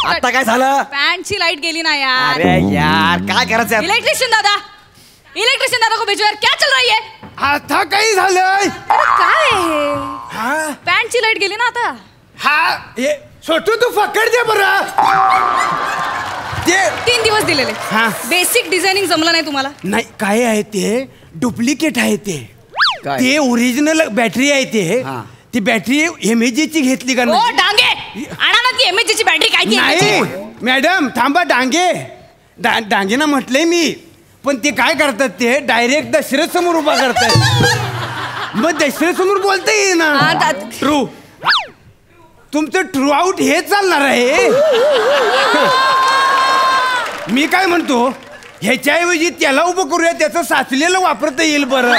आता काय झालं? पॅन्टची लाईट गेली ना यार. अरे यार काय करायचं? इलेक्ट्रिशियन दादा को भेजो यार, क्या चल रही है? आता काही झालंय? काय हे? हा पॅन्टची लाईट गेली ना आता. हा हे छोटू तू पकड दे बरं. ते 3 दिवस दिलेले. हा. बेसिक डिझायनिंग जमलं नाही तुम्हाला. नाही काय आहे ते डुप्लिकेट आहे ते. काय? ते ओरिजिनल बॅटरी आहे ते. हा. ती बॅटरी एमएजीची घेतली का ओ नाही? डांगे आणा ना ती एमएचची बॅटरी. काय ती नाही मॅडम थांबा. डांगे ना म्हटलंय मी. पण ते काय करतात ते डायरेक्ट दशरथ समोर उभा करतात. मग दशरथ समोर बोलता येईल ना. ट्रू तुमचं ट्रू आउट हे चालणार आहे. मी काय म्हणतो ह्याच्याऐवजी त्याला उभं करूया. त्याचं साचलेलं वापरता येईल बरं.